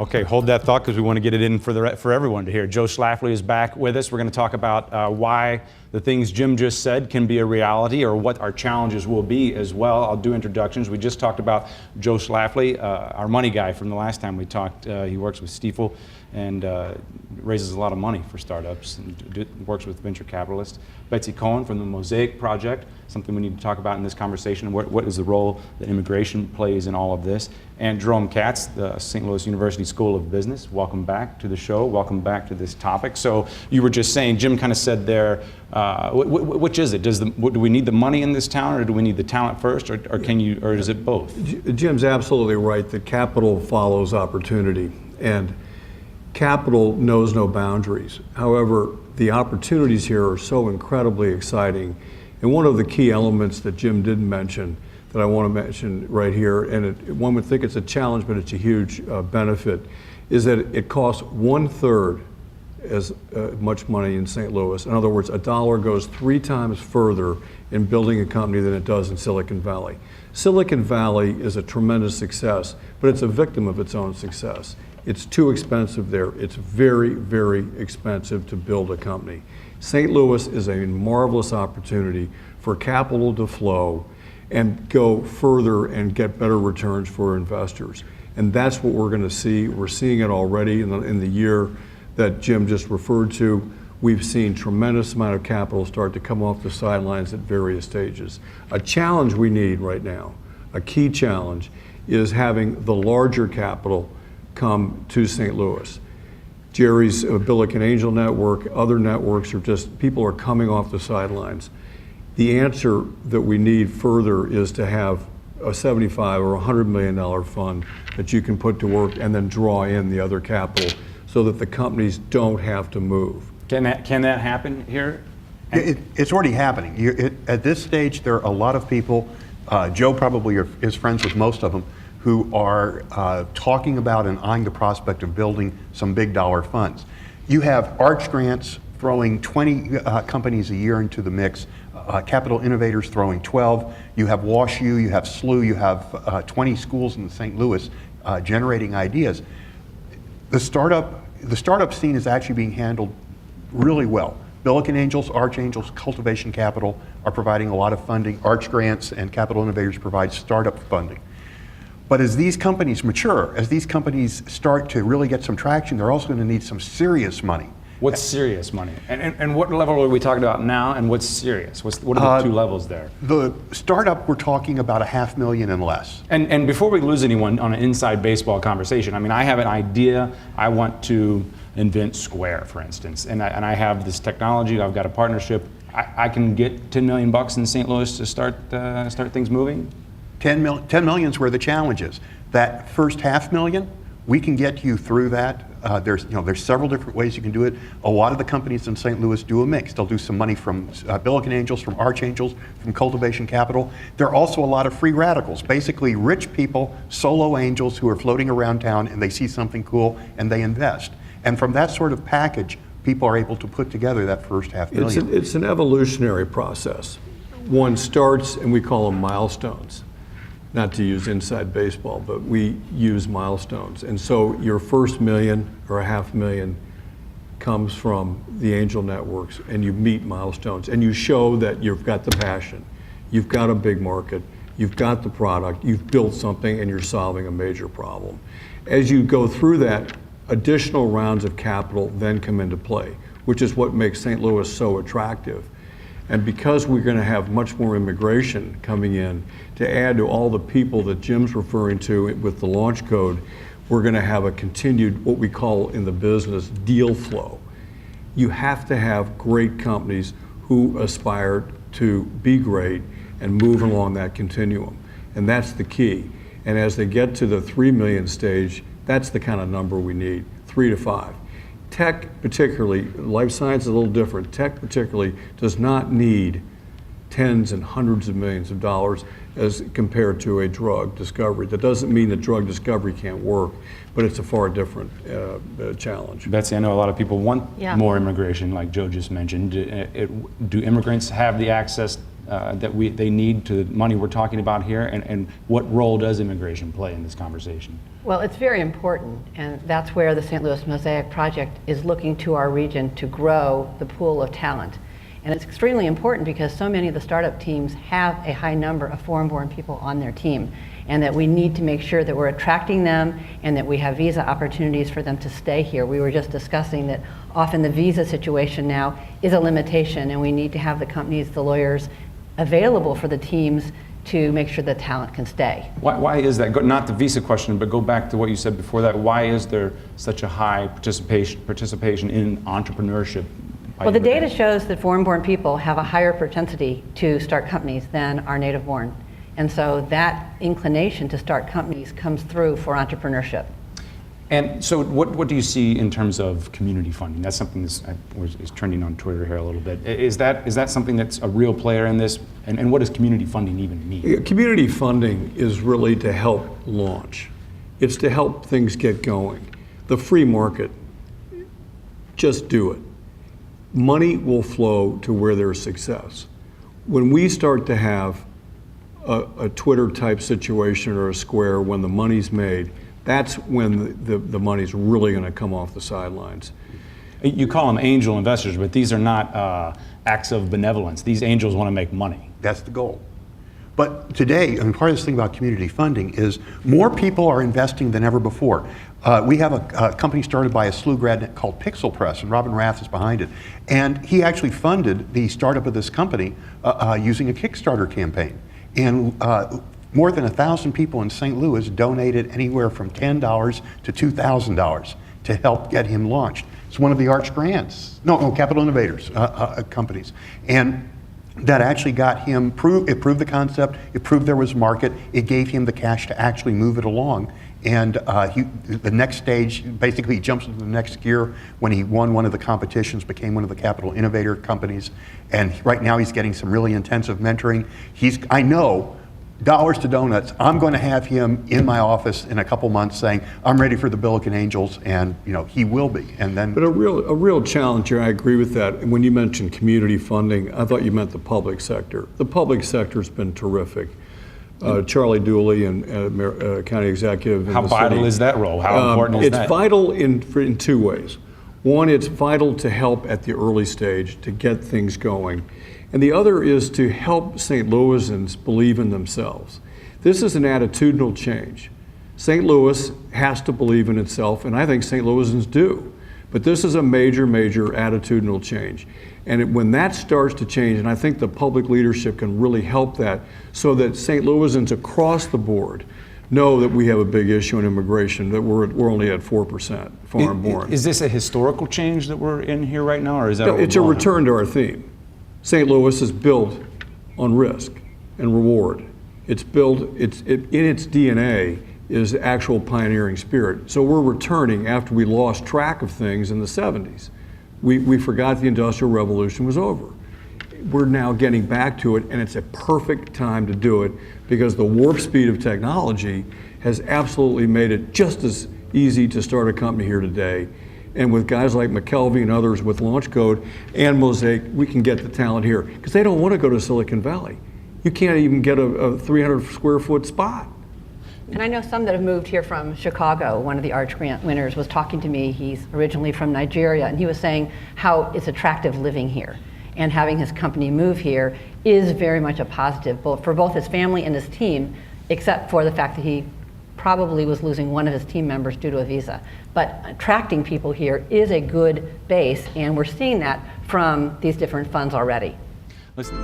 Okay, hold that thought because we want to get it in for everyone to hear. Joe Schlafly is back with us. We're going to talk about why the things Jim just said can be a reality, or what our challenges will be as well. I'll do introductions. We just talked about Joe Schlafly, our money guy from the last time we talked. He works with Stifel and raises a lot of money for startups and works with venture capitalists. Betsy Cohen from the Mosaic Project, something we need to talk about in this conversation. What is the role that immigration plays in all of this? And Jerome Katz, the St. Louis University School of Business. Welcome back to the show. Welcome back to this topic. So you were just saying, Jim kind of said there, which is it? Do we need the money in this town, or do we need the talent first, or is it both? Jim's absolutely right that capital follows opportunity, and capital knows no boundaries. However, the opportunities here are so incredibly exciting. And one of the key elements that Jim didn't mention that I want to mention right here, and one would think it's a challenge, but it's a huge benefit, is that it costs 1/3 as much money in St. Louis. In other words, a dollar goes 3 times further in building a company than it does in Silicon Valley. Silicon Valley is a tremendous success, but it's a victim of its own success. It's too expensive there. It's very, very expensive to build a company. St. Louis is a marvelous opportunity for capital to flow and go further and get better returns for investors. And that's what we're going to see. We're seeing it already in the year that Jim just referred to. We've seen tremendous amount of capital start to come off the sidelines at various stages. A challenge we need right now, a key challenge, is having the larger capital come to St. Louis. Jerry's Billiken Angel Network, other networks people are coming off the sidelines. The answer that we need further is to have a $75 or $100 million fund that you can put to work and then draw in the other capital so that the companies don't have to move. Can that happen here? It's already happening. At this stage, there are a lot of people, Joe probably is friends with most of them, who are talking about and eyeing the prospect of building some big dollar funds. You have Arch Grants throwing 20 companies a year into the mix, Capital Innovators throwing 12, you have WashU, you have SLU, you have 20 schools in St. Louis generating ideas. The startup scene is actually being handled really well. Billiken Angels, Arch Angels, Cultivation Capital are providing a lot of funding. Arch Grants and Capital Innovators provide startup funding. But as these companies mature, as these companies start to really get some traction, they're also going to need some serious money. What's serious money? And what level are we talking about now, and what's serious? What are the two levels there? The startup, we're talking about $500,000 and less. And before we lose anyone on an inside baseball conversation, I mean, I have an idea. I want to invent Square, for instance, and I have this technology. I've got a partnership. I can get $10 million in St. Louis to start things moving. 10 million is where the challenge is. That first $500,000, we can get you through that. There's several different ways you can do it. A lot of the companies in St. Louis do a mix. They'll do some money from Billiken Angels, from Arch Angels, from Cultivation Capital. There are also a lot of free radicals, basically rich people, solo angels who are floating around town and they see something cool and they invest. And from that sort of package, people are able to put together that first $500,000. It's an evolutionary process. One starts, and we call them milestones. Not to use inside baseball, but we use milestones. And so your first $1 million or $500,000 comes from the angel networks, and you meet milestones, and you show that you've got the passion, you've got a big market, you've got the product, you've built something, and you're solving a major problem. As you go through that, additional rounds of capital then come into play, which is what makes St. Louis so attractive. And because we're going to have much more immigration coming in to add to all the people that Jim's referring to with the launch code, we're going to have a continued, what we call in the business, deal flow. You have to have great companies who aspire to be great and move along that continuum. And that's the key. And as they get to the 3 million stage, that's the kind of number we need, 3 to 5. Tech particularly, life science is a little different. Tech particularly does not need tens and hundreds of millions of dollars as compared to a drug discovery. That doesn't mean that drug discovery can't work, but it's a far different challenge. Betsy, I know a lot of people want more immigration, like Joe just mentioned. Do immigrants have the access they need to the money we're talking about here, and what role does immigration play in this conversation? Well, it's very important, and that's where the St. Louis Mosaic Project is looking to our region to grow the pool of talent. And it's extremely important because so many of the startup teams have a high number of foreign-born people on their team, and that we need to make sure that we're attracting them and that we have visa opportunities for them to stay here. We were just discussing that often the visa situation now is a limitation, and we need to have the companies, the lawyers available for the teams to make sure that talent can stay. Why is that? Not the visa question, but go back to what you said before that. Why is there such a high participation in entrepreneurship? Well, the data shows that foreign-born people have a higher propensity to start companies than our native-born. And so that inclination to start companies comes through for entrepreneurship. And so what do you see in terms of community funding? That's something that's is trending on Twitter here a little bit. Is that something that's a real player in this? And what does community funding even mean? Community funding is really to help launch. It's to help things get going. The free market, just do it. Money will flow to where there's success. When we start to have a Twitter type situation or a Square, when the money's made, that's when the money's really going to come off the sidelines. You call them angel investors, but these are not acts of benevolence. These angels want to make money. That's the goal. But today, and part of this thing about community funding is more people are investing than ever before. We have a company started by a SLU grad called Pixel Press, and Robin Rath is behind it. And he actually funded the startup of this company using a Kickstarter campaign. And more than 1,000 people in St. Louis donated anywhere from $10 to $2,000 to help get him launched. It's one of the Arch grants, no, Capital Innovators companies. And that actually got him it proved the concept, it proved there was market, it gave him the cash to actually move it along. And the next stage, basically he jumps into the next gear when he won one of the competitions, became one of the Capital Innovator companies. And right now he's getting some really intensive mentoring. I know, dollars to donuts, I'm going to have him in my office in a couple months saying, I'm ready for the Billiken Angels, and he will be. And then, but a real challenge here, I agree with that. And when you mentioned community funding, I thought you meant the public sector. The public sector's been terrific. Charlie Dooley and county executive. How vital is that role? How important is that? It's vital in two ways. One, it's vital to help at the early stage to get things going. And the other is to help St. Louisans believe in themselves. This is an attitudinal change. St. Louis has to believe in itself, and I think St. Louisans do. But this is a major, major attitudinal change. And when that starts to change, and I think the public leadership can really help that, so that St. Louisans across the board know that we have a big issue in immigration, that we're only at 4% foreign born. Is this a historical change that we're in here right now, or is that? No, it's a return to our theme. St. Louis is built on risk and reward. It's built, in its DNA is actual pioneering spirit. So we're returning after we lost track of things in the 70s. We forgot the Industrial Revolution was over. We're now getting back to it, and it's a perfect time to do it because the warp speed of technology has absolutely made it just as easy to start a company here today. And with guys like McKelvey and others with Launch Code and Mosaic, we can get the talent here because they don't want to go to Silicon Valley. You can't even get a 300 square foot spot. And I know some that have moved here from Chicago. One of the Arch Grant winners was talking to me. He's originally from Nigeria, and he was saying how it's attractive living here. And having his company move here is very much a positive for both his family and his team, except for the fact that he probably was losing one of his team members due to a visa. But attracting people here is a good base, and we're seeing that from these different funds already. Listen.